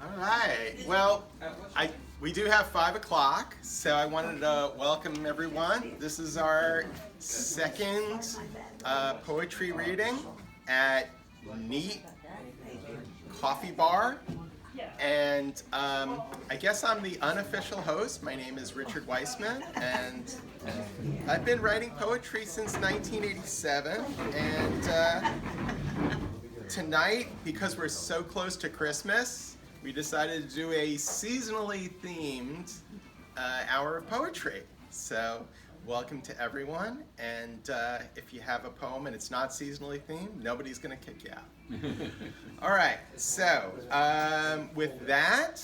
All right. Well, we do have 5 o'clock, so I wanted to welcome everyone. This is our second poetry reading at Neat Coffee Bar. And I guess I'm the unofficial host. My name is Richard Weissman, and I've been writing poetry since 1987. And tonight, because we're so close to Christmas, we decided to do a seasonally themed hour of poetry. So welcome to everyone, and if you have a poem and it's not seasonally themed, nobody's going to kick you out. All right, so with that,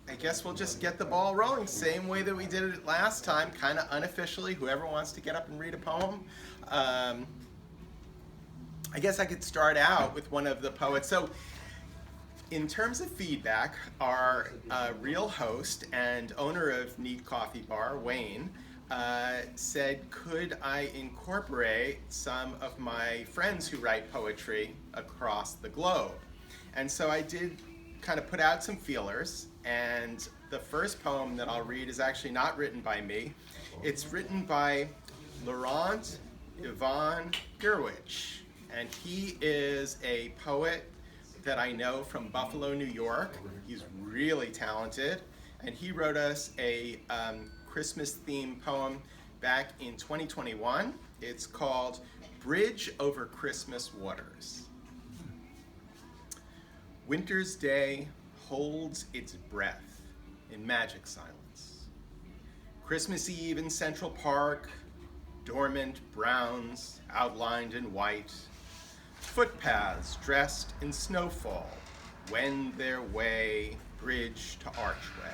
I guess we'll just get the ball rolling, same way that we did it last time, kind of unofficially. Whoever wants to get up and read a poem. I guess I could start out with one of the poets. So in terms of feedback, our real host and owner of Neat Coffee Bar, Wayne, said, could I incorporate some of my friends who write poetry across the globe? And so I did kind of put out some feelers, and the first poem that I'll read is actually not written by me. It's written by Laurent Yvonne Gerwich, and he is a poet that I know from Buffalo, New York. He's really talented, and he wrote us a Christmas-themed poem back in 2021. It's called Bridge Over Christmas Waters. Winter's day holds its breath in magic silence. Christmas Eve in Central Park, dormant browns outlined in white, footpaths dressed in snowfall wend their way bridge to archway.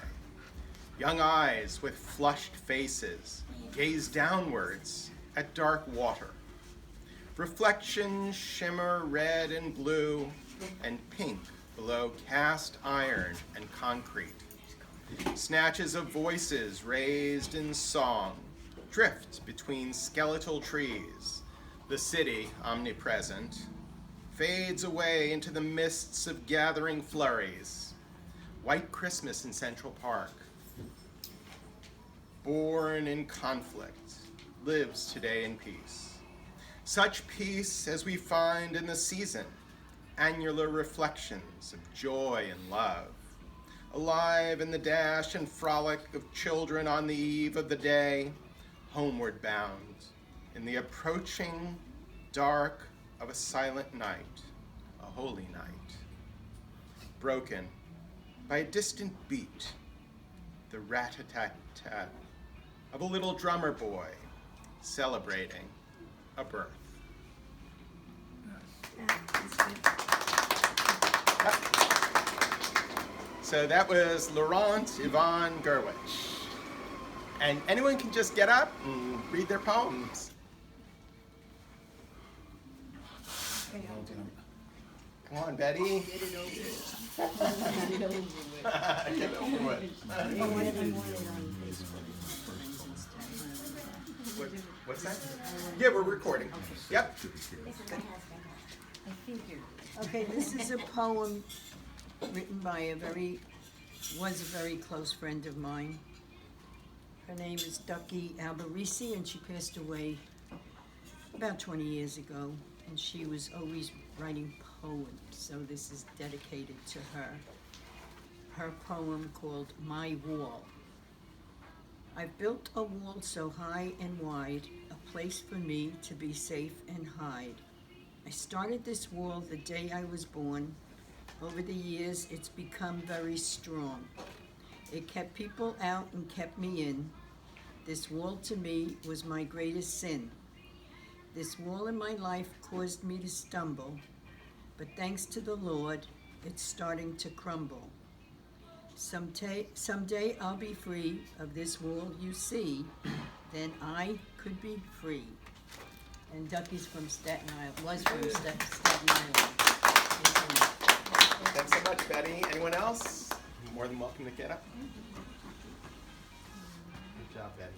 Young eyes with flushed faces gaze downwards at dark water. Reflections shimmer red and blue and pink below cast iron and concrete. Snatches of voices raised in song drift between skeletal trees. The city, omnipresent, fades away into the mists of gathering flurries. White Christmas in Central Park. Born in conflict, lives today in peace. Such peace as we find in the season, annular reflections of joy and love. Alive in the dash and frolic of children on the eve of the day, homeward bound in the approaching dark of a silent night, a holy night. Broken by a distant beat, the rat-a-tat-tat of a little drummer boy celebrating a birth. So that was Laurent Yvonne Gerwich. And anyone can just get up and read their poems. Come on, Betty. Get it over with. Get it over with. Get it over with. What's that? Yeah, we're recording. Yep. Okay, this is a poem written by a very close friend of mine. Her name is Ducky Alberisi, and she passed away about 20 years ago. And she was always writing poems, so this is dedicated to her. Her poem called My Wall. I've built a wall so high and wide, a place for me to be safe and hide. I started this wall the day I was born. Over the years, it's become very strong. It kept people out and kept me in. This wall to me was my greatest sin. This wall in my life caused me to stumble, but thanks to the Lord, it's starting to crumble. Someday I'll be free of this wall you see, then I could be free. And Ducky's from Staten Island, was from Staten Island. Thanks so much, Betty. Anyone else? You're more than welcome to get up. Good job, Betty.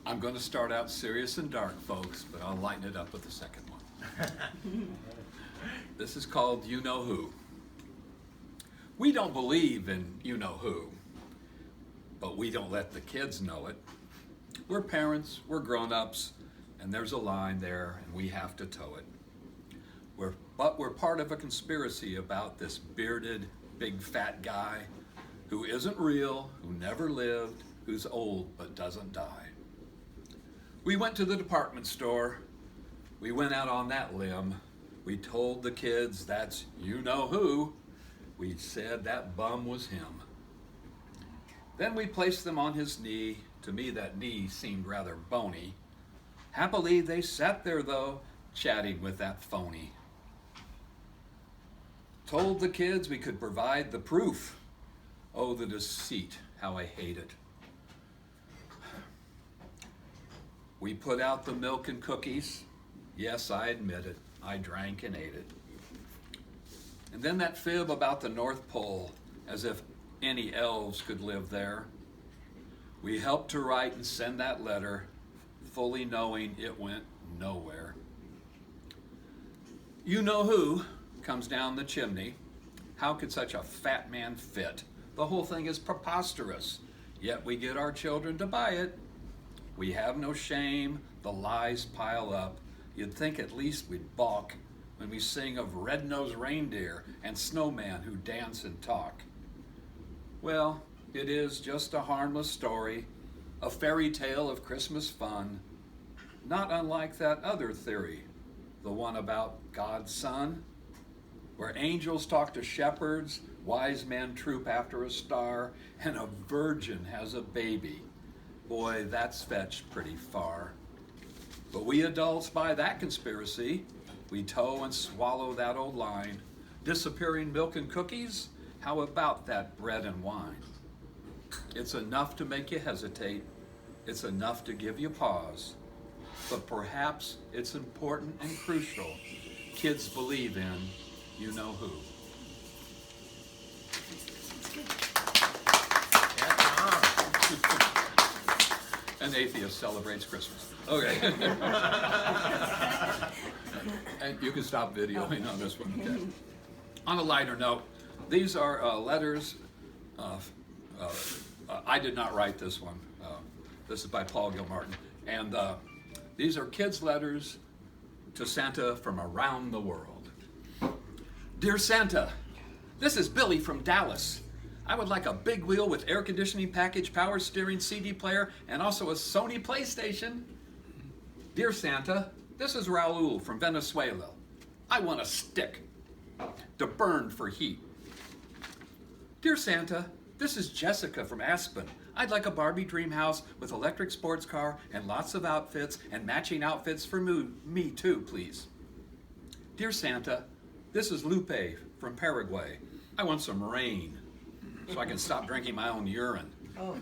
I'm going to start out serious and dark, folks, but I'll lighten it up with the second one. This is called You Know Who. We don't believe in you know who, but we don't let the kids know it. We're parents, we're grown-ups, and there's a line there, and we have to toe it. But we're part of a conspiracy about this bearded, big fat guy who isn't real, who never lived, who's old but doesn't die. We went to the department store. We went out on that limb. We told the kids that's you know who. We said that bum was him. Then we placed them on his knee. To me, that knee seemed rather bony. Happily, they sat there, though, chatting with that phony. Told the kids we could provide the proof. Oh, the deceit, how I hate it. We put out the milk and cookies. Yes, I admit it. I drank and ate it. And then that fib about the North Pole, as if any elves could live there. We helped to write and send that letter, fully knowing it went nowhere. You know who comes down the chimney. How could such a fat man fit? The whole thing is preposterous, yet we get our children to buy it. We have no shame, the lies pile up. You'd think at least we'd balk when we sing of red-nosed reindeer and snowman who dance and talk. Well, it is just a harmless story, a fairy tale of Christmas fun, not unlike that other theory, the one about God's Son, where angels talk to shepherds, wise men troop after a star, and a virgin has a baby. Boy, that's fetched pretty far. But we adults buy that conspiracy. We toe and swallow that old line. Disappearing milk and cookies? How about that bread and wine? It's enough to make you hesitate. It's enough to give you pause. But perhaps it's important and crucial. Kids believe in you know who. An atheist celebrates Christmas. Okay. And you can stop videoing on this one, okay? On a lighter note, these are letters. I did not write this one. This is by Paul Gilmartin. And these are kids' letters to Santa from around the world. Dear Santa, this is Billy from Dallas. I would like a big wheel with air conditioning package, power steering, CD player, and also a Sony PlayStation. Dear Santa, this is Raul from Venezuela. I want a stick to burn for heat. Dear Santa, this is Jessica from Aspen. I'd like a Barbie dream house with electric sports car and lots of outfits and matching outfits for me too, please. Dear Santa, this is Lupe from Paraguay. I want some rain so I can stop drinking my own urine. Oh,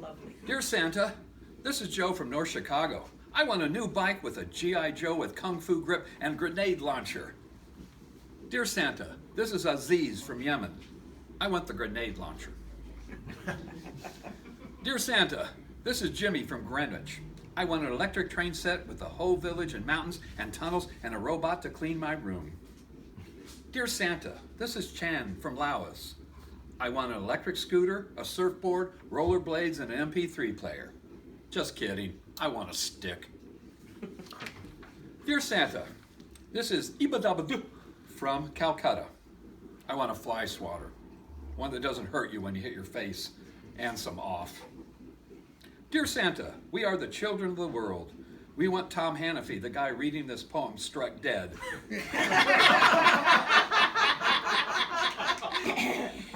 lovely. Dear Santa, this is Joe from North Chicago. I want a new bike with a G.I. Joe with Kung Fu grip and grenade launcher. Dear Santa, this is Aziz from Yemen. I want the grenade launcher. Dear Santa, this is Jimmy from Greenwich. I want an electric train set with the whole village and mountains and tunnels and a robot to clean my room. Dear Santa, this is Chan from Laos. I want an electric scooter, a surfboard, rollerblades, and an MP3 player. Just kidding, I want a stick. Dear Santa, this is Ibadabadu from Calcutta. I want a fly swatter, one that doesn't hurt you when you hit your face, and some off. Dear Santa, we are the children of the world. We want Tom Hannafy, the guy reading this poem, struck dead.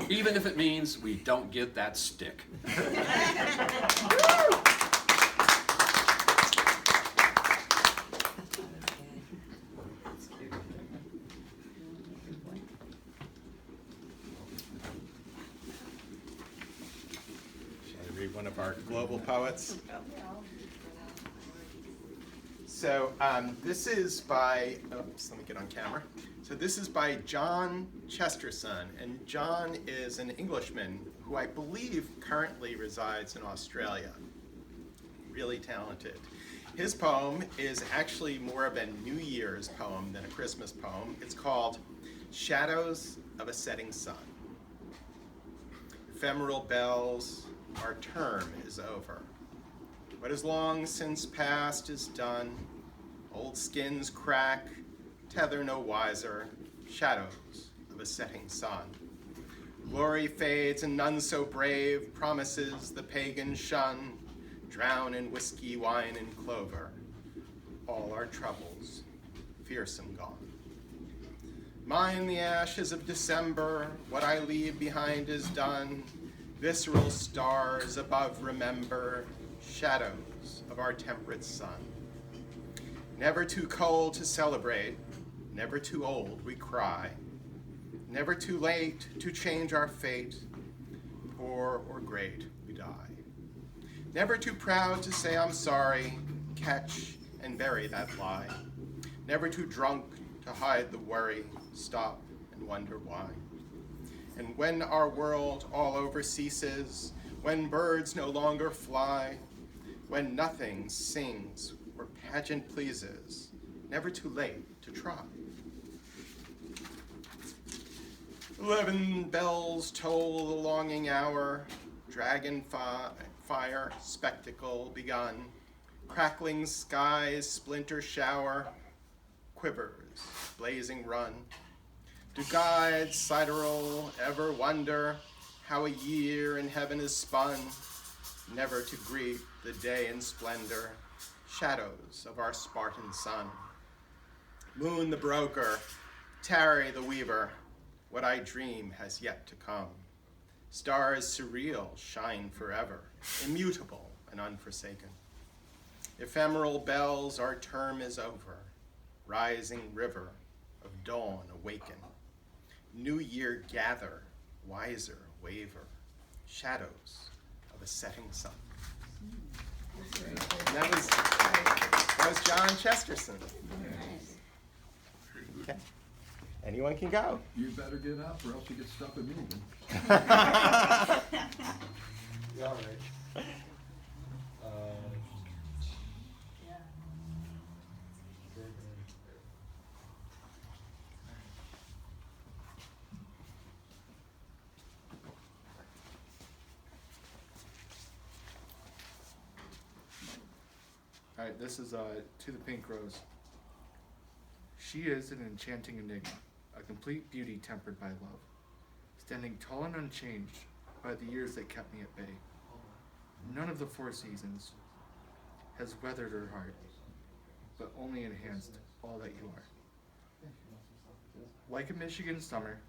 Even if it means we don't get that stick. Shall I read one of our global poets? So this is by, oops, let me get on camera. So this is by John Chesterton, and John is an Englishman who I believe currently resides in Australia. Really talented. His poem is actually more of a New Year's poem than a Christmas poem. It's called Shadows of a Setting Sun. Ephemeral bells, our term is over. What is long since past is done. Old skins crack, tether no wiser, shadows of a setting sun. Glory fades and none so brave, promises the pagan shun, drown in whiskey, wine, and clover, all our troubles, fearsome gone. Mine the ashes of December, what I leave behind is done, visceral stars above remember, shadows of our temperate sun. Never too cold to celebrate, never too old we cry, never too late to change our fate, poor or great we die. Never too proud to say I'm sorry, catch and bury that lie. Never too drunk to hide the worry, stop and wonder why. And when our world all over ceases, when birds no longer fly, when nothing sings or pageant pleases, never too late to try. 11 bells toll the longing hour, dragon fire spectacle begun, crackling skies splinter shower, quivers blazing run. Do guides sidereal ever wonder how a year in heaven is spun, never to greet the day in splendor, shadows of our Spartan sun. Moon the broker, tarry the weaver, what I dream has yet to come. Stars surreal shine forever, immutable and unforsaken. Ephemeral bells, our term is over, rising river of dawn awaken. New year gather, wiser waver, shadows of a setting sun. And that was John Chesterton. Okay. Anyone can go. You better get up or else you get stuck with me again. Yeah, right. Alright, this is To the Pink Rose. She is an enchanting enigma, a complete beauty tempered by love, standing tall and unchanged by the years that kept me at bay. None of the four seasons has weathered her heart, but only enhanced all that you are. Like a Michigan summer,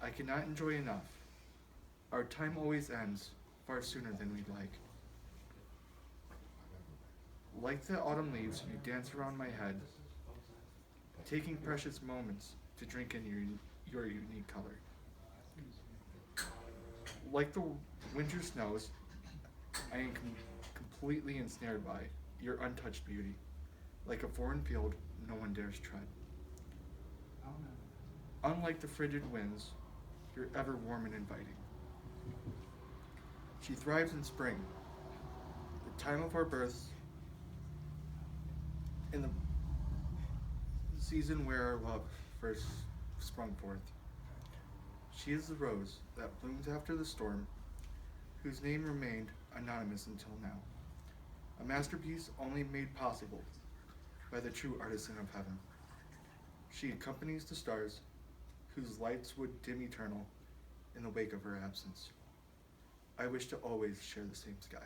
I cannot enjoy enough. Our time always ends far sooner than we'd like. Like the autumn leaves, you dance around my head, taking precious moments to drink in your unique color. Like the winter snows, I am completely ensnared by your untouched beauty, like a foreign field no one dares tread. Unlike the frigid winds, you're ever warm and inviting. She thrives in spring, the time of our births, in the season where our love first sprung forth. She is the rose that blooms after the storm, whose name remained anonymous until now. A masterpiece only made possible by the true artisan of heaven. She accompanies the stars, whose lights would dim eternal in the wake of her absence. I wish to always share the same sky.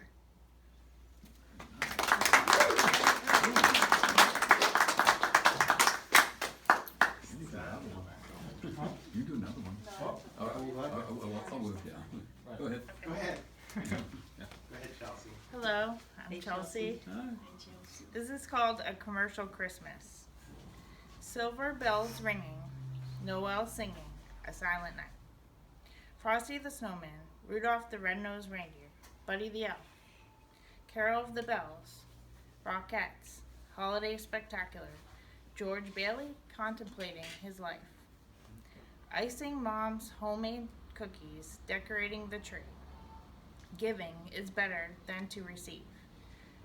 You do another one. I'll move, yeah. Go ahead. Go ahead. Go ahead, Chelsea. Hello, I'm Chelsea. Hi. This is called A Commercial Christmas. Silver bells ringing, Noel singing, a silent night. Frosty the Snowman, Rudolph the Red-Nosed Reindeer, Buddy the Elf, Carol of the Bells, Rockettes, Holiday Spectacular, George Bailey contemplating his life. Icing mom's homemade cookies, decorating the tree. Giving is better than to receive.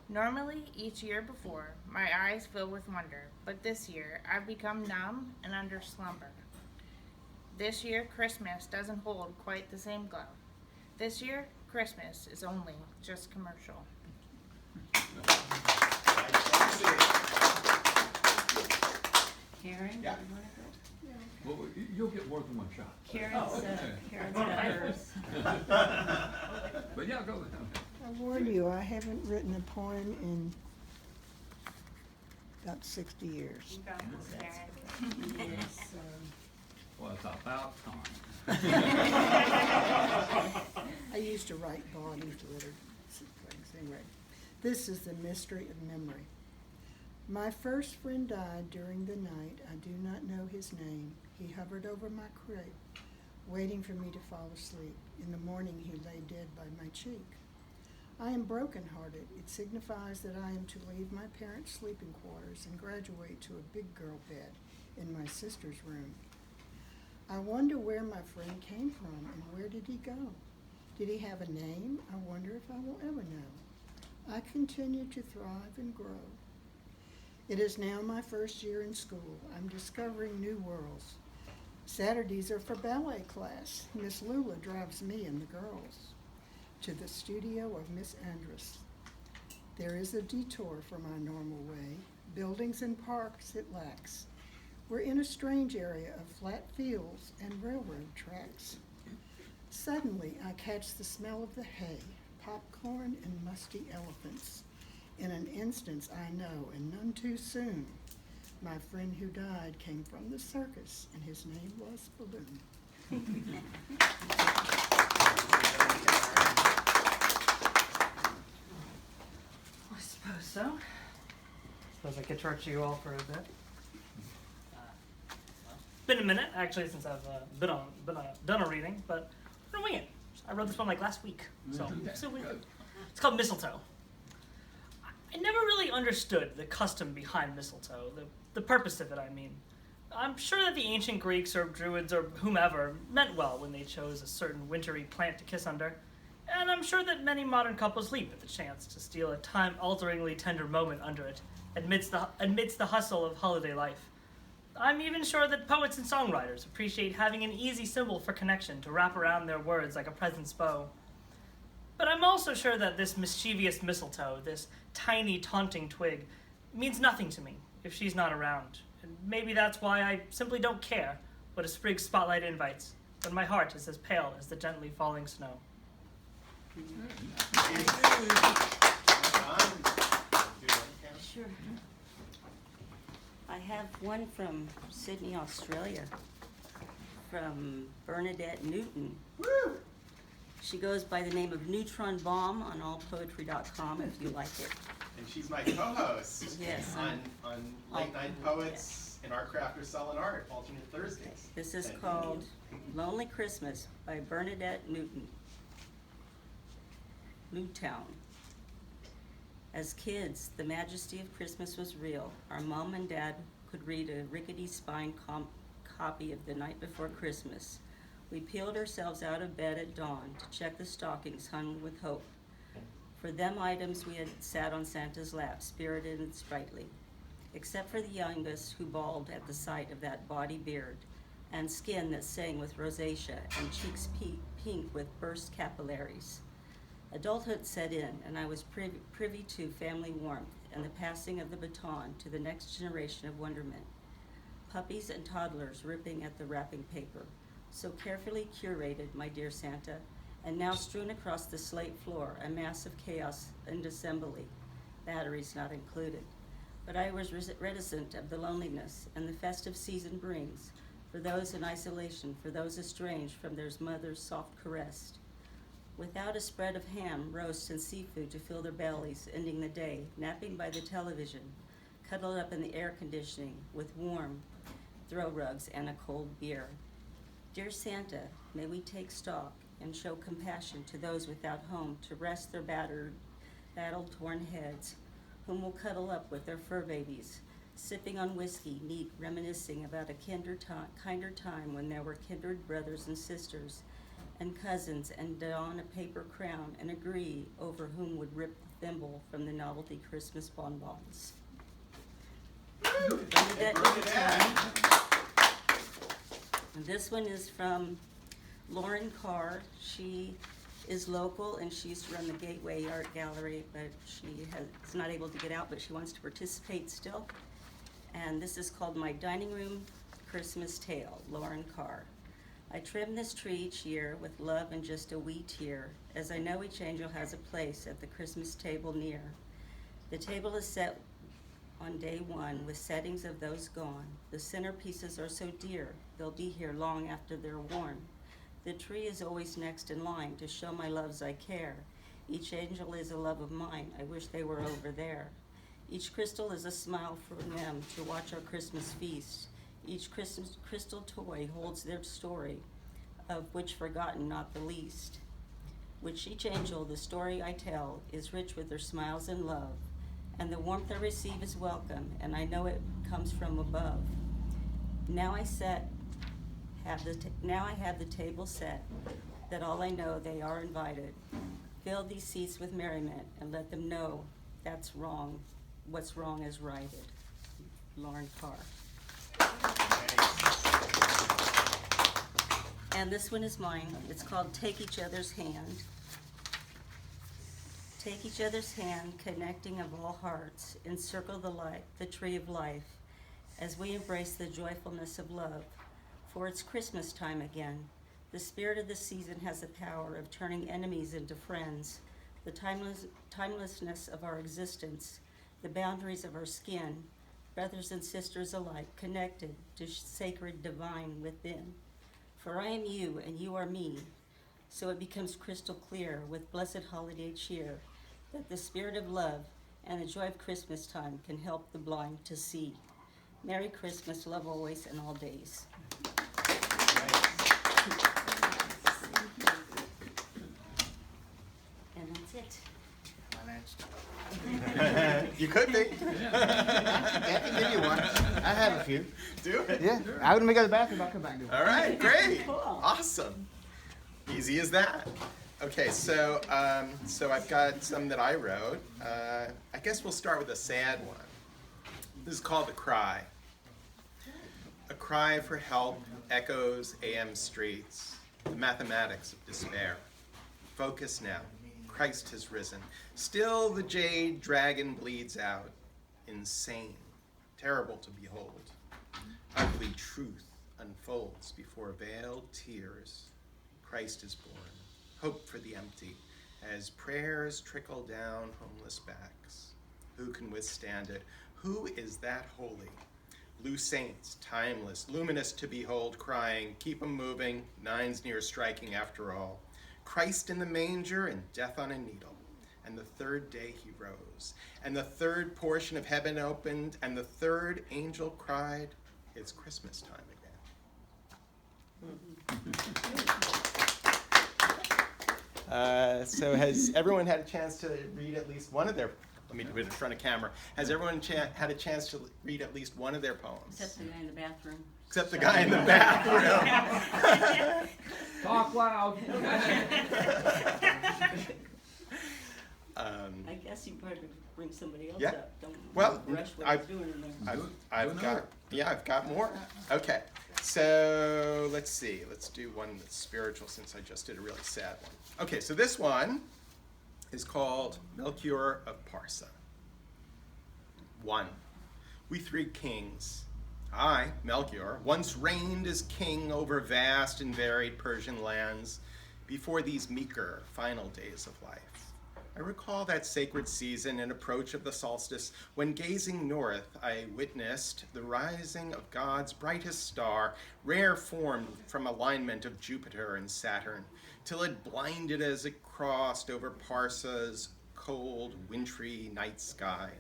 Normally, each year before, my eyes fill with wonder, but this year I've become numb and under slumber. This year, Christmas doesn't hold quite the same glow. This year, Christmas is only just commercial. Karen, Yeah. you wanna go? Well, you'll get more than one shot. Karen's, okay. Karen's got hers. But yeah, go ahead. I warn you, I haven't written a poem in about 60 years. Yes, Well, it's about time. I used to write bodies, littered things. Anyway, this is the mystery of memory. My first friend died during the night. I do not know his name. He hovered over my crib, waiting for me to fall asleep. In the morning, he lay dead by my cheek. I am broken-hearted. It signifies that I am to leave my parents' sleeping quarters and graduate to a big girl bed in my sister's room. I wonder where my friend came from and where did he go? Did he have a name? I wonder if I will ever know. I continue to thrive and grow. It is now my first year in school. I'm discovering new worlds. Saturdays are for ballet class. Miss Lula drives me and the girls to the studio of Miss Andress. There is a detour from our normal way. Buildings and parks it lacks. We're in a strange area of flat fields and railroad tracks. Suddenly, I catch the smell of the hay, popcorn and musty elephants. In an instant, I know, and none too soon, my friend who died came from the circus, and his name was Balloon. I suppose so. Suppose I could torture you all for a bit. Been a minute actually since I've done a reading, but I'm gonna wing it. I wrote this one like last week, so it's called Mistletoe. I never really understood the custom behind mistletoe, the purpose of it. I mean, I'm sure that the ancient Greeks or Druids or whomever meant well when they chose a certain wintry plant to kiss under. And I'm sure that many modern couples leap at the chance to steal a time-alteringly tender moment under it, amidst the hustle of holiday life. I'm even sure that poets and songwriters appreciate having an easy symbol for connection to wrap around their words like a present's bow. But I'm also sure that this mischievous mistletoe, this tiny taunting twig, means nothing to me if she's not around. And maybe that's why I simply don't care what a sprig spotlight invites, when my heart is as pale as the gently falling snow. sure. I have one from Sydney, Australia, from Bernadette Newton. Woo! She goes by the name of Neutron Bomb on allpoetry.com if you like it. And she's my co-host Yes, on Late Night Poets and Art Crafters Selling Art, alternate Thursdays. This is And- called Lonely Christmas by Bernadette Newton. Newtown. As kids, the majesty of Christmas was real. Our mom and dad could read a rickety-spined copy of The Night Before Christmas. We peeled ourselves out of bed at dawn to check the stockings hung with hope. For them items we had sat on Santa's lap, spirited and sprightly, except for the youngest who bawled at the sight of that bawdy beard and skin that sang with rosacea and cheeks pink with burst capillaries. Adulthood set in, and I was privy to family warmth and the passing of the baton to the next generation of wonderment. Puppies and toddlers ripping at the wrapping paper, so carefully curated, my dear Santa, and now strewn across the slate floor, a mass of chaos and assembly, batteries not included. But I was reticent of the loneliness and the festive season brings, for those in isolation, for those estranged from their mother's soft caress. Without a spread of ham, roast, and seafood to fill their bellies, ending the day, napping by the television, cuddled up in the air conditioning with warm throw rugs and a cold beer. Dear Santa, may we take stock and show compassion to those without home to rest their battle-torn heads, whom will cuddle up with their fur babies, sipping on whiskey, neat, reminiscing about a kinder time when there were kindred brothers and sisters and cousins, and don a paper crown and agree over whom would rip the thimble from the novelty Christmas bonbons. And this one is from Lauren Carr. She is local and she used to run the Gateway Art Gallery, but is not able to get out, but she wants to participate still. And this is called My Dining Room Christmas Tale, Lauren Carr. I trim this tree each year with love and just a wee tear, as I know each angel has a place at the Christmas table near. The table is set on day one with settings of those gone. The centerpieces are so dear, they'll be here long after they're worn. The tree is always next in line to show my loves I care. Each angel is a love of mine, I wish they were over there. Each crystal is a smile for them to watch our Christmas feast. Each crystal toy holds their story, of which forgotten not the least. Which each angel, the story I tell, is rich with their smiles and love, and the warmth I receive is welcome, and I know it comes from above. Now I have the table set, that all I know they are invited. Fill these seats with merriment, and let them know that's wrong. What's wrong is righted. Lauren Carr. And this one is mine. It's called Take Each Other's Hand. Take each other's hand, connecting of all hearts, encircle the tree of life, as we embrace the joyfulness of love. For it's Christmas time again. The spirit of the season has the power of turning enemies into friends. The timelessness of our existence, the boundaries of our skin, brothers and sisters alike, connected to sacred divine within. For I am you and you are me, so it becomes crystal clear with blessed holiday cheer that the spirit of love and the joy of Christmas time can help the blind to see. Merry Christmas, love always and all days. And that's it. You could be. I can give you one. I have a few. Do it. Yeah. I would go to the bathroom. I'll come back and do one. All right, great. Cool. Awesome. Easy as that. Okay, so I've got some that I wrote. I guess we'll start with a sad one. This is called The Cry. A cry for help echoes AM streets, the mathematics of despair. Focus now. Christ has risen. Still the jade dragon bleeds out. Insane. Terrible to behold. Ugly truth unfolds before veiled tears. Christ is born. Hope for the empty, as prayers trickle down homeless backs. Who can withstand it? Who is that holy? Blue saints, timeless, luminous to behold, crying, keep 'em moving, nine's near striking after all. Christ in the manger and death on a needle. And the third day he rose. And the third portion of heaven opened, and the third angel cried, it's Christmas time again. So has everyone had a chance to read at least one of their, let me do it in front of camera. Has everyone had a chance to read at least one of their poems? Except the guy in the bathroom. Except the guy in the bathroom. Talk loud. I guess you better bring somebody else Yeah. up. Don't Well, rush what I've- he's doing in there. I've got more. Okay, so let's see. Let's do one that's spiritual since I just did a really sad one. Okay, so this one is called Melchior of Parsa. 1. We three kings. I, Melchior, once reigned as king over vast and varied Persian lands before these meeker final days of life. I recall that sacred season and approach of the solstice when gazing north I witnessed the rising of God's brightest star, rare formed from alignment of Jupiter and Saturn, till it blinded as it crossed over Parsa's cold, wintry night sky.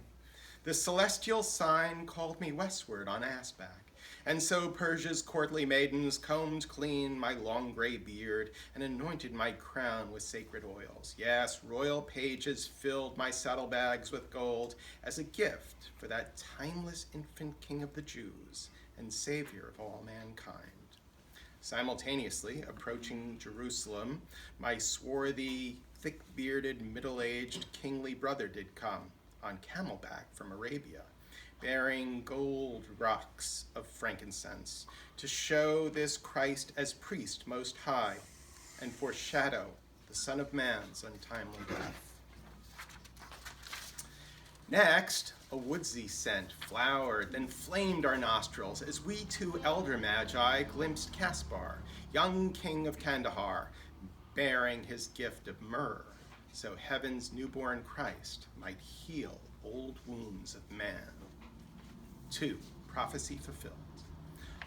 The celestial sign called me westward on assback, And so Persia's courtly maidens combed clean my long gray beard and anointed my crown with sacred oils. Yes, royal pages filled my saddlebags with gold as a gift for that timeless infant king of the Jews and savior of all mankind. Simultaneously, approaching Jerusalem, my swarthy, thick-bearded, middle-aged, kingly brother did come on camelback from Arabia, bearing gold rocks of frankincense, to show this Christ as priest most high, and foreshadow the Son of Man's untimely death. Next, a woodsy scent flowered, then flamed our nostrils as we two elder magi glimpsed Caspar, young king of Kandahar, bearing his gift of myrrh, so heaven's newborn Christ might heal old wounds of man. 2. Prophecy fulfilled.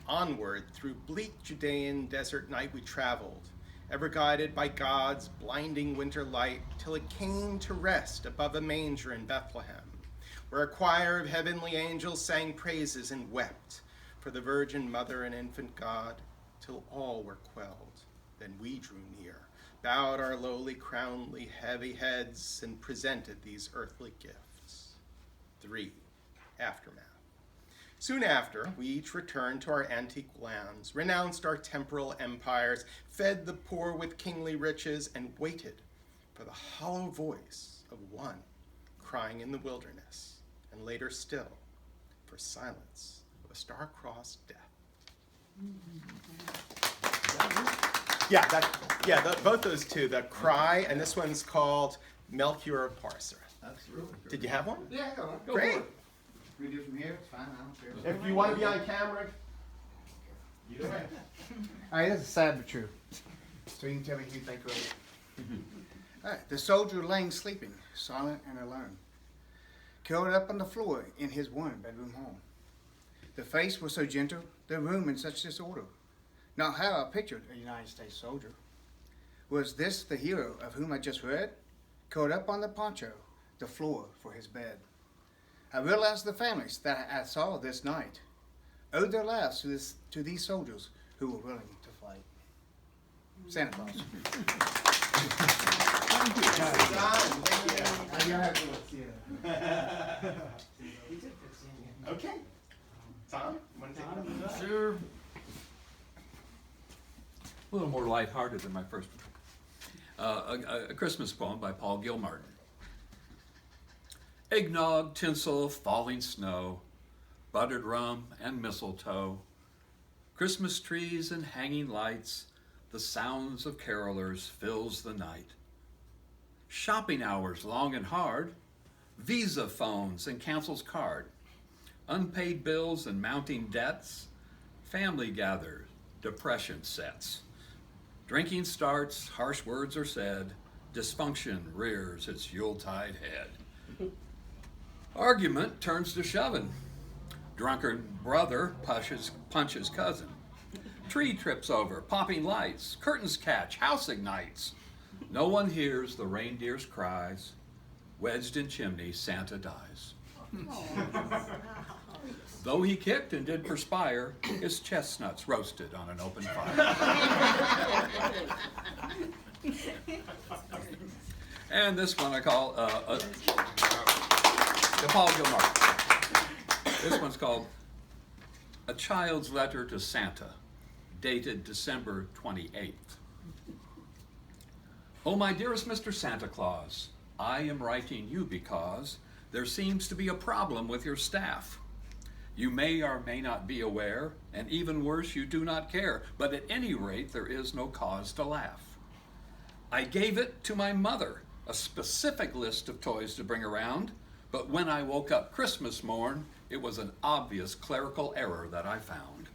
Onward through bleak Judean desert night we traveled, ever guided by God's blinding winter light, till it came to rest above a manger in Bethlehem, where a choir of heavenly angels sang praises and wept for the Virgin Mother and infant God, till all were quelled. Then we drew near, bowed our lowly, crownly, heavy heads, and presented these earthly gifts. 3. Aftermath. Soon after, we each returned to our antique lands, renounced our temporal empires, fed the poor with kingly riches, and waited for the hollow voice of one crying in the wilderness, and later still, for silence of a star-crossed death. Both those two, the cry, and this one's called Melchior Parser. That's really good. Did you have one? Yeah, I got one. Great. We do from here, it's fine, I don't care. If you want to be on camera, either way. Alright, this is sad but true. So you can tell me who you think wrote it. Alright, the soldier laying sleeping, silent and alone, curled up on the floor in his one-bedroom home. The face was so gentle, the room in such disorder. Not how I pictured a United States soldier. Was this the hero of whom I just read? Curled up on the poncho, the floor for his bed. I realized the families that I saw this night owed their lives to these soldiers who were willing to fight. Santa Claus. Okay. Tom, you want to take it? Sure. A little more lighthearted than my first one. A Christmas poem by Paul Gilmartin. Eggnog, tinsel, falling snow, buttered rum and mistletoe, Christmas trees and hanging lights, the sounds of carolers fills the night. Shopping hours long and hard, Visa phones and cancels card, unpaid bills and mounting debts, family gathers, depression sets. Drinking starts, harsh words are said, dysfunction rears its Yuletide head. Argument turns to shoving. Drunken brother punches cousin. Tree trips over, popping lights. Curtains catch, house ignites. No one hears the reindeer's cries. Wedged in chimney, Santa dies. Though he kicked and did perspire, his chestnuts roasted on an open fire. And this one I call Paul Gilmartin. This one's called A Child's Letter to Santa, dated December 28th. Oh, my dearest Mr. Santa Claus, I am writing you because there seems to be a problem with your staff. You may or may not be aware, and even worse, you do not care, but at any rate, there is no cause to laugh. I gave it to my mother, a specific list of toys to bring around, but when I woke up Christmas morn, it was an obvious clerical error that I found.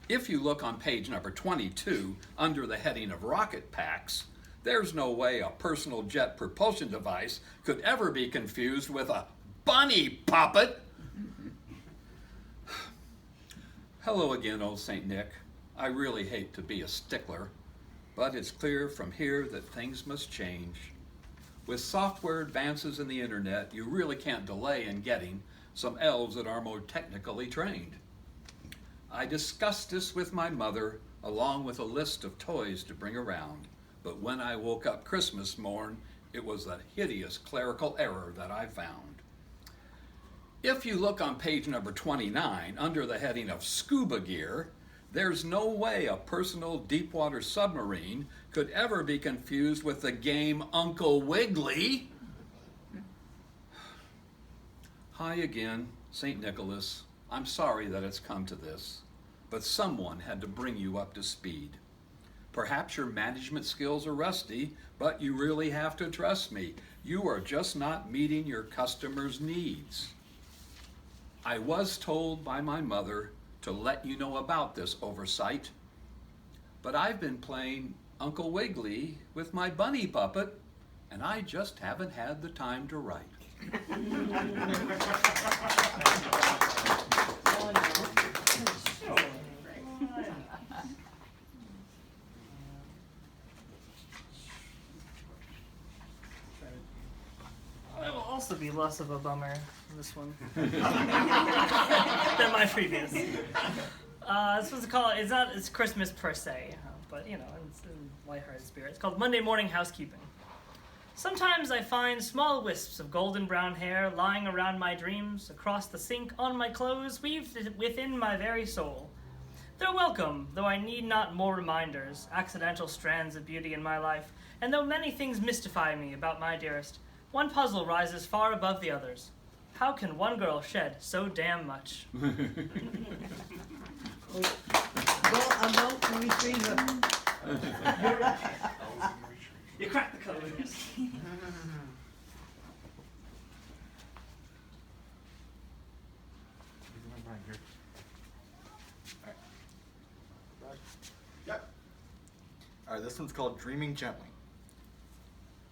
If you look on page number 22, under the heading of rocket packs, there's no way a personal jet propulsion device could ever be confused with a bunny puppet. Hello again, old St. Nick. I really hate to be a stickler, but it's clear from here that things must change. With software advances in the internet, you really can't delay in getting some elves that are more technically trained. I discussed this with my mother, along with a list of toys to bring around. But when I woke up Christmas morn, it was a hideous clerical error that I found. If you look on page number 29, under the heading of scuba gear, there's no way a personal deepwater submarine could ever be confused with the game Uncle Wiggily. Hi again, St. Nicholas. I'm sorry that it's come to this, but someone had to bring you up to speed. Perhaps your management skills are rusty, but you really have to trust me. You are just not meeting your customers' needs. I was told by my mother to let you know about this oversight, but I've been playing Uncle Wiggily with my bunny puppet, and I just haven't had the time to write. It will also be less of a bummer, this one, than my previous. This was called, it's Christmas per se, but you know, it's in lighthearted spirit. It's called Monday Morning Housekeeping. Sometimes I find small wisps of golden brown hair lying around my dreams, across the sink, on my clothes, weaved within my very soul. They're welcome, though I need not more reminders, accidental strands of beauty in my life, and though many things mystify me about my dearest, one puzzle rises far above the others. How can one girl shed so damn much? Well, I won't retrieve them. You cracked the code. Yep. Alright, this one's called Dreaming Gently.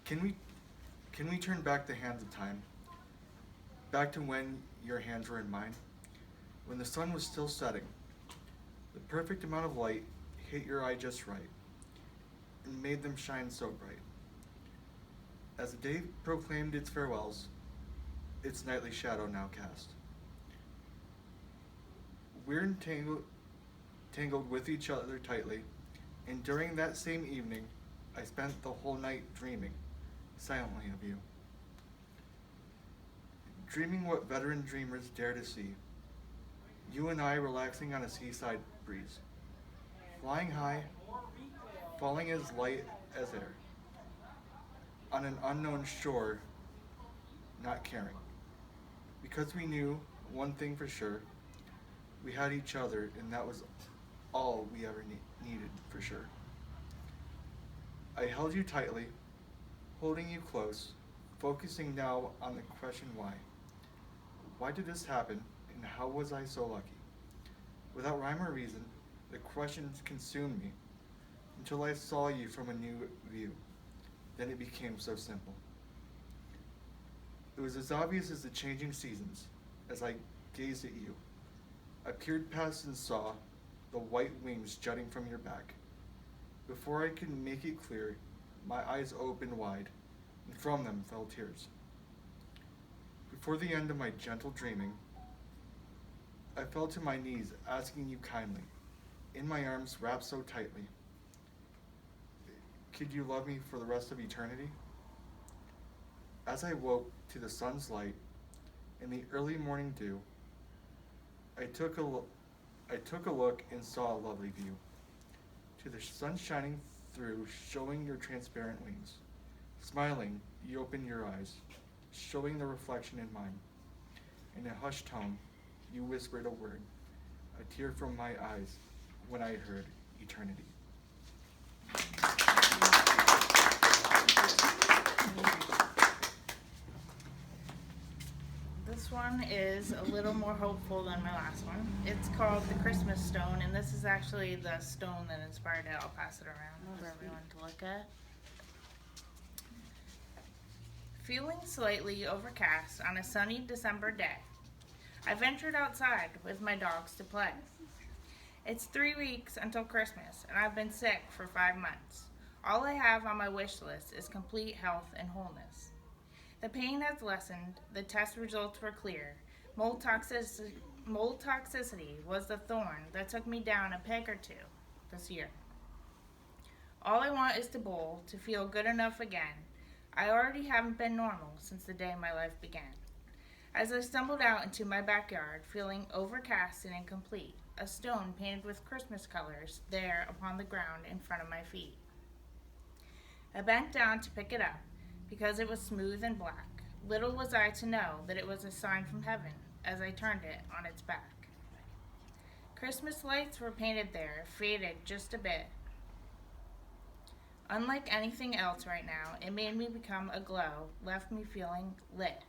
Can we turn back the hands of time? Back to when your hands were in mine? When the sun was still setting. The perfect amount of light hit your eye just right and made them shine so bright. As the day proclaimed its farewells, its nightly shadow now cast. We're entangled with each other tightly, and during that same evening, I spent the whole night dreaming silently of you. Dreaming what veteran dreamers dare to see. You and I relaxing on a seaside breeze. Flying high, falling as light as air. On an unknown shore, not caring. Because we knew one thing for sure. We had each other, and that was all we ever needed for sure. I held you tightly, holding you close, focusing now on the question why. Why did this happen, and how was I so lucky? Without rhyme or reason, the questions consumed me until I saw you from a new view. Then it became so simple. It was as obvious as the changing seasons as I gazed at you. I peered past and saw the white wings jutting from your back. Before I could make it clear, my eyes opened wide, and from them fell tears. Before the end of my gentle dreaming, I fell to my knees, asking you kindly, in my arms wrapped so tightly, could you love me for the rest of eternity? As I woke to the sun's light in the early morning dew, I took a look and saw a lovely view. To the sun shining through, showing your transparent wings. Smiling, you opened your eyes, showing the reflection in mine. In a hushed tone, you whispered a word, a tear from my eyes when I heard eternity. This one is a little more hopeful than my last one. It's called the Christmas Stone, and this is actually the stone that inspired it. I'll pass it around for everyone to look at. Feeling slightly overcast on a sunny December day, I ventured outside with my dogs to play. It's 3 weeks until Christmas, and I've been sick for 5 months. All I have on my wish list is complete health and wholeness. The pain has lessened, the test results were clear. Mold mold toxicity was the thorn that took me down a peg or two this year. All I want is to bowl, to feel good enough again. I already haven't been normal since the day my life began. As I stumbled out into my backyard, feeling overcast and incomplete, a stone painted with Christmas colors there upon the ground in front of my feet. I bent down to pick it up because it was smooth and black. Little was I to know that it was a sign from heaven as I turned it on its back. Christmas lights were painted there, faded just a bit. Unlike anything else right now, it made me become a glow, left me feeling lit.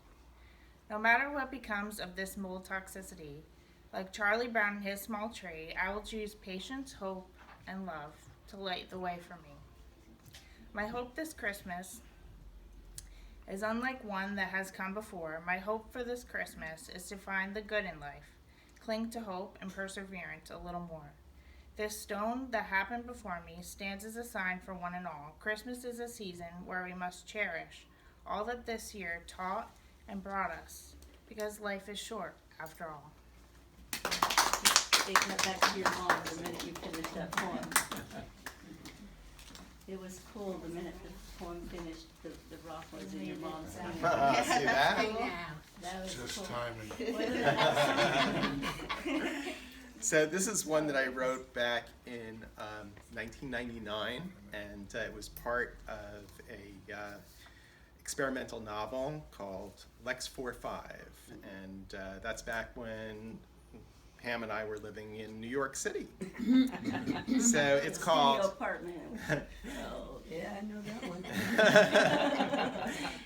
No matter what becomes of this mold toxicity, like Charlie Brown and his small tree, I will choose patience, hope, and love to light the way for me. My hope this Christmas is unlike one that has come before. My hope for this Christmas is to find the good in life, cling to hope and perseverance a little more. This stone that happened before me stands as a sign for one and all. Christmas is a season where we must cherish all that this year taught and brought us, because life is short after all. Taking it back to your mom the minute you finished that poem. It was cool the minute the poem finished, the rock was in your mom's hand. See that? That was Just cool. timing. So this is one that I wrote back in 1999, and it was part of a experimental novel called Lex 4-5, and that's back when Pam and I were living in New York City. So it's called... Studio apartment. Oh, Yeah, I know that one.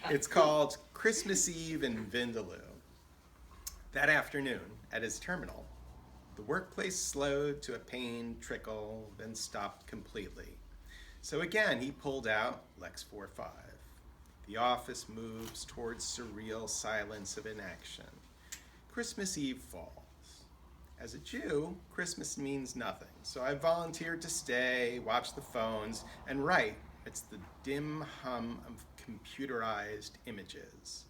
It's called Christmas Eve in Vindaloo. That afternoon, at his terminal, the workplace slowed to a pained trickle, then stopped completely. So again, he pulled out Lex 4-5. The office moves towards surreal silence of inaction. Christmas Eve falls. As a Jew, Christmas means nothing, so I volunteered to stay, watch the phones, and write. It's the dim hum of computerized images.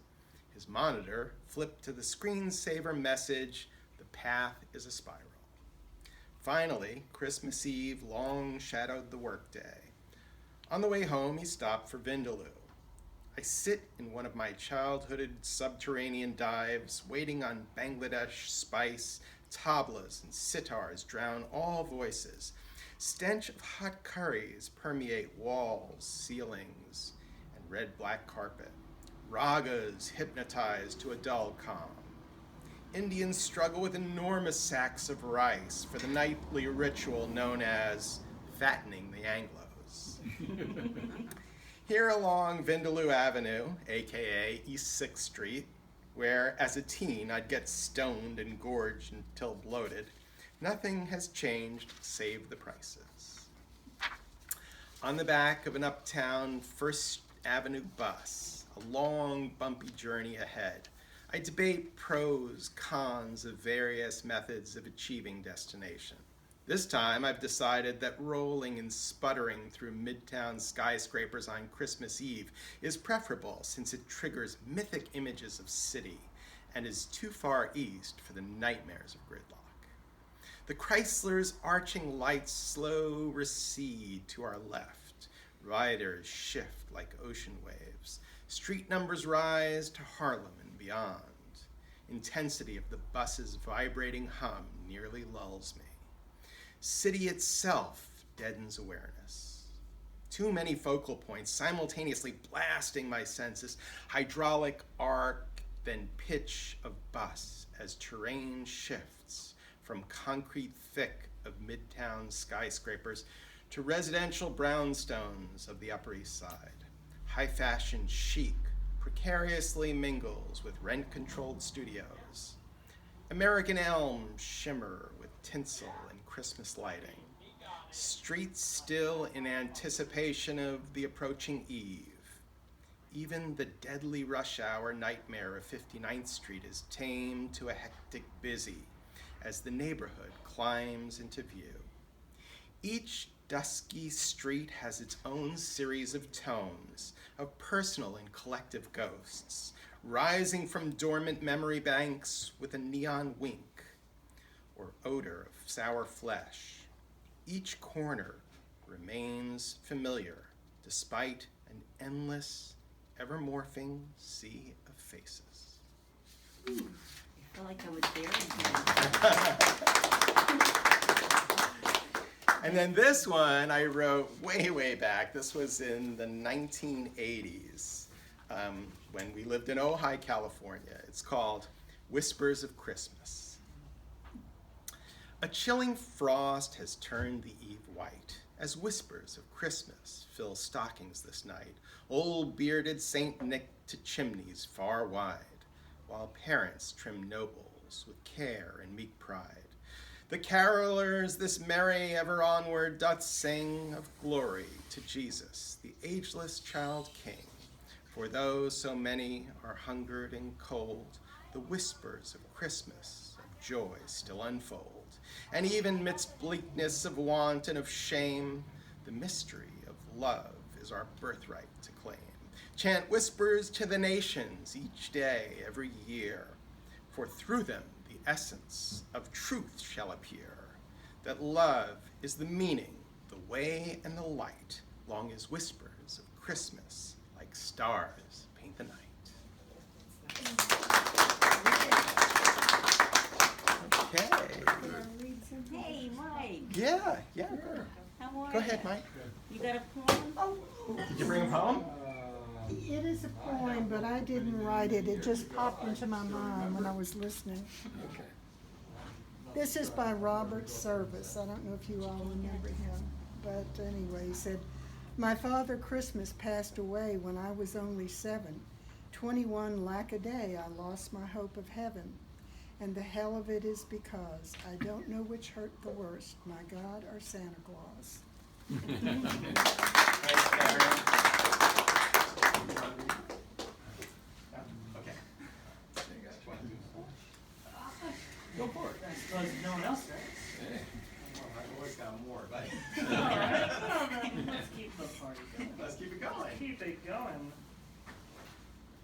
His monitor flipped to the screensaver message, the path is a spiral. Finally, Christmas Eve long shadowed the workday. On the way home, he stopped for Vindaloo. I sit in one of my childhooded subterranean dives, waiting on Bangladesh spice. Tablas and sitars drown all voices. Stench of hot curries permeate walls, ceilings, and red-black carpet. Ragas hypnotize to a dull calm. Indians struggle with enormous sacks of rice for the nightly ritual known as fattening the Anglos. Here along Vindaloo Avenue, aka East 6th Street, where as a teen I'd get stoned and gorged until bloated, nothing has changed save the prices. On the back of an uptown First Avenue bus, a long bumpy journey ahead, I debate pros, cons of various methods of achieving destination. This time I've decided that rolling and sputtering through midtown skyscrapers on Christmas Eve is preferable since it triggers mythic images of city and is too far east for the nightmares of gridlock. The Chrysler's arching lights slow recede to our left. Riders shift like ocean waves. Street numbers rise to Harlem and beyond. Intensity of the bus's vibrating hum nearly lulls me. City itself deadens awareness. Too many focal points simultaneously blasting my senses. Hydraulic arc, then pitch of bus as terrain shifts from concrete thick of midtown skyscrapers to residential brownstones of the Upper East Side. High fashion chic precariously mingles with rent-controlled studios. American elms shimmer with tinsel and Christmas lighting. Streets still in anticipation of the approaching eve. Even the deadly rush hour nightmare of 59th Street is tamed to a hectic busy as the neighborhood climbs into view. Each dusky street has its own series of tones, of personal and collective ghosts, rising from dormant memory banks with a neon wink. or odor of sour flesh. Each corner remains familiar despite an endless, ever-morphing sea of faces. I feel like I was there. And then this one I wrote way back. This was in the 1980s when we lived in Ojai, California. It's called Whispers of Christmas. A chilling frost has turned the eve white as whispers of Christmas fill stockings this night. Old bearded Saint Nick to chimneys far wide, while parents trim nobles with care and meek pride. The carolers this merry ever onward doth sing of glory to Jesus, the ageless child King. For though so many are hungered and cold, the whispers of Christmas of joy still unfold. And even midst bleakness of want and of shame, the mystery of love is our birthright to claim. Chant whispers to the nations each day, every year, for through them the essence of truth shall appear, that love is the meaning, the way, and the light, long as whispers of Christmas, like stars, paint the night. Okay. Hey, Mike. Yeah. How are Go ahead, Mike. You got a poem? Did you bring a poem? It is a poem, but I didn't write it. It just popped into my mind when I was listening. Okay. This is by Robert Service. I don't know if you all remember him, but anyway, he said, "My father Christmas passed away when I was only 7. 21 lack a day, I lost my hope of heaven. And the hell of it is because I don't know which hurt the worst, my God or Santa Claus." Thanks, Karen. Okay. Go for it. I suppose no one else does. Hey. I've always got more, but All right. Well, then, let's keep the party going. let's keep it going. Keep it going.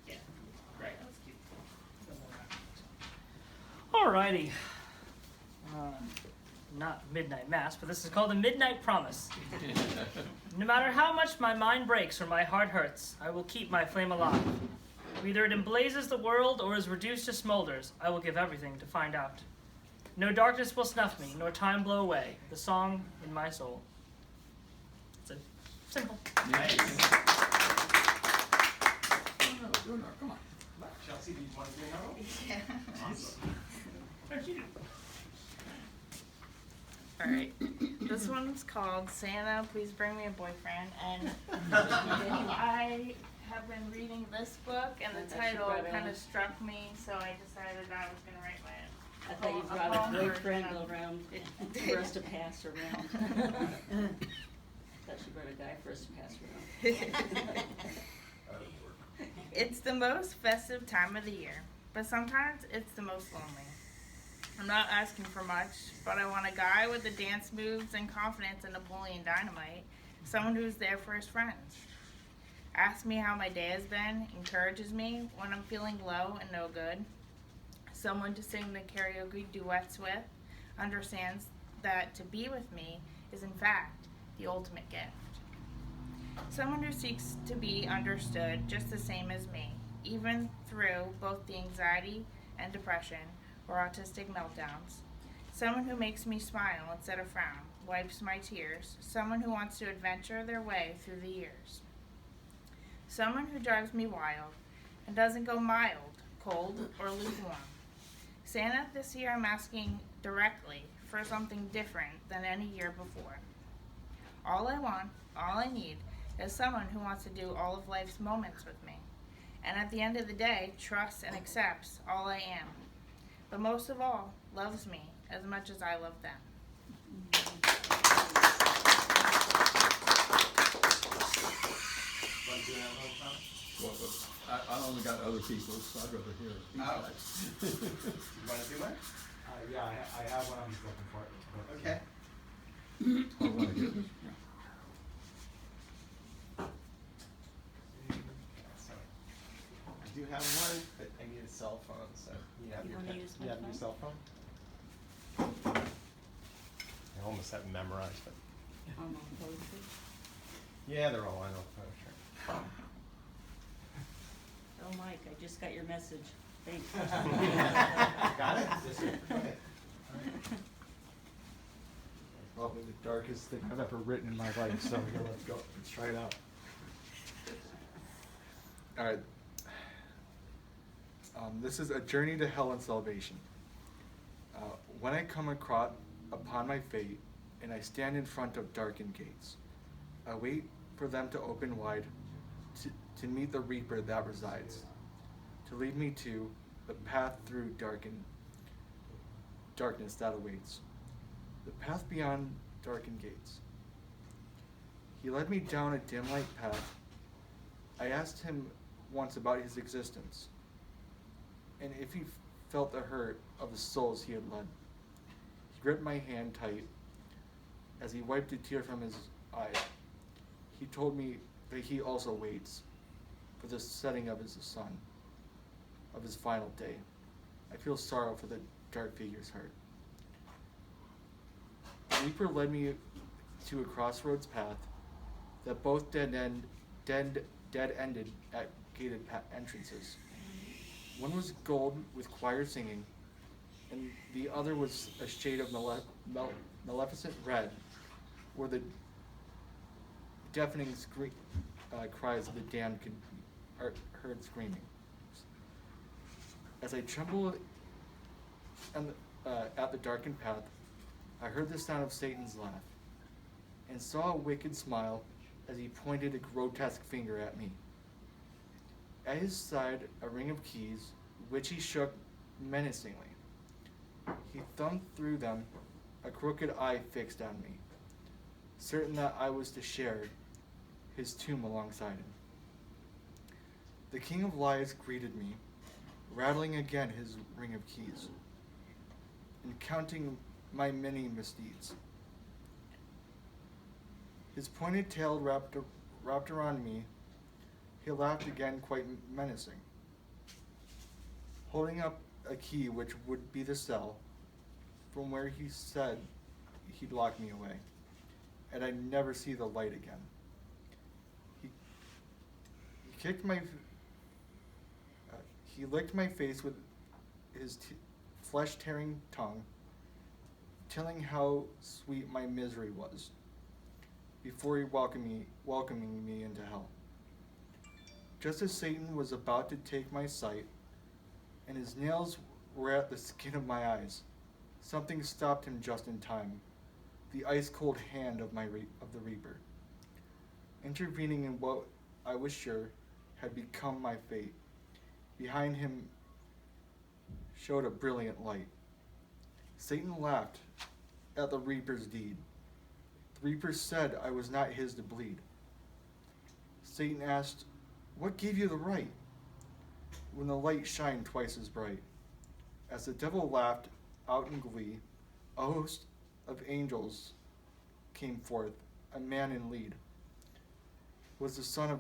Yeah. Great. Let's keep going. Alrighty. Not Midnight Mass, but this is called a Midnight Promise. No matter how much my mind breaks or my heart hurts, I will keep my flame alive. Whether it emblazes the world or is reduced to smolders, I will give everything to find out. No darkness will snuff me, nor time blow away the song in my soul. It's a simple. Nice. Come on. Chelsea, do you want to do another one? Yeah. Awesome. Where'd you do? All right. This one's called Santa, Please Bring Me a Boyfriend. And I have been reading this book, and the title kind of struck me, so I decided I was going to write I thought you brought a boyfriend around for us to pass around. Thought she brought a guy for us to pass around. It's the most festive time of the year, but sometimes it's the most lonely. I'm not asking for much, but I want a guy with the dance moves and confidence in Napoleon Dynamite, someone who's there for his friends. Asks me how my day has been, encourages me when I'm feeling low and no good. Someone to sing the karaoke duets with, understands that to be with me is in fact the ultimate gift. Someone who seeks to be understood just the same as me, even through both the anxiety and depression or autistic meltdowns. Someone who makes me smile instead of frown, wipes my tears. Someone who wants to adventure their way through the years. Someone who drives me wild and doesn't go mild, cold, or lukewarm. Santa, this year I'm asking directly for something different than any year before. All I want, all I need, is someone who wants to do all of life's moments with me. And at the end of the day, trusts and accepts all I am. But most of all, loves me as much as I love them. Want to do another one, Tom? Well, I only got other people, so I'd rather hear these Oh. guys. You want to do one? Yeah, I have one. I'm just looking for it. But, Okay. I want to hear this. So, I do have one, but I need a cell phone, so you have You your wanna pen- use you my have your phone? cell phone? almost have them memorized, but Poetry. yeah, they're all I know poetry. Oh, Mike, I just got your message. Thanks. Got it? Okay. Probably the darkest thing I've ever written in my life, so here, let's go. Let's try it out. Alright. This is a journey to hell and salvation. When I come upon my fate, and I stand in front of darkened gates, I wait for them to open wide, to meet the reaper that resides, to lead me to the path through darkness that awaits, the path beyond darkened gates. He led me down a dim light path. I asked him once about his existence, and if he felt the hurt of the souls he had led. He gripped my hand tight as he wiped a tear from his eye. He told me that he also waits for the setting of his sun, of his final day. I feel sorrow for the dark figure's heart. The Reaper led me to a crossroads path that both dead-ended at gated entrances. One was gold with choir singing, and the other was a shade of maleficent red, where the deafening cries of the damned are heard screaming. As I trembled at the darkened path, I heard the sound of Satan's laugh, and saw a wicked smile as he pointed a grotesque finger at me. At his side, a ring of keys, which he shook menacingly. He thumbed through them, a crooked eye fixed on me, certain that I was to share his tomb alongside him. The King of Lies greeted me, rattling again his ring of keys, and counting my many misdeeds. His pointed tail wrapped around me, he laughed again quite menacing, holding up a key which would be the cell from where he said he'd lock me away, and I'd never see the light again. He kicked my, he licked my face with his flesh-tearing tongue, telling how sweet my misery was, before he welcoming me into hell. Just as Satan was about to take my sight, and his nails were at the skin of my eyes, something stopped him just in time, the ice-cold hand of the Reaper, intervening in what I was sure had become my fate. Behind him showed a brilliant light. Satan laughed at the Reaper's deed. The Reaper said I was not his to bleed. Satan asked, "What gave you the right?" When the light shined twice as bright. As the devil laughed out in glee, a host of angels came forth, a man in lead. Was the Son of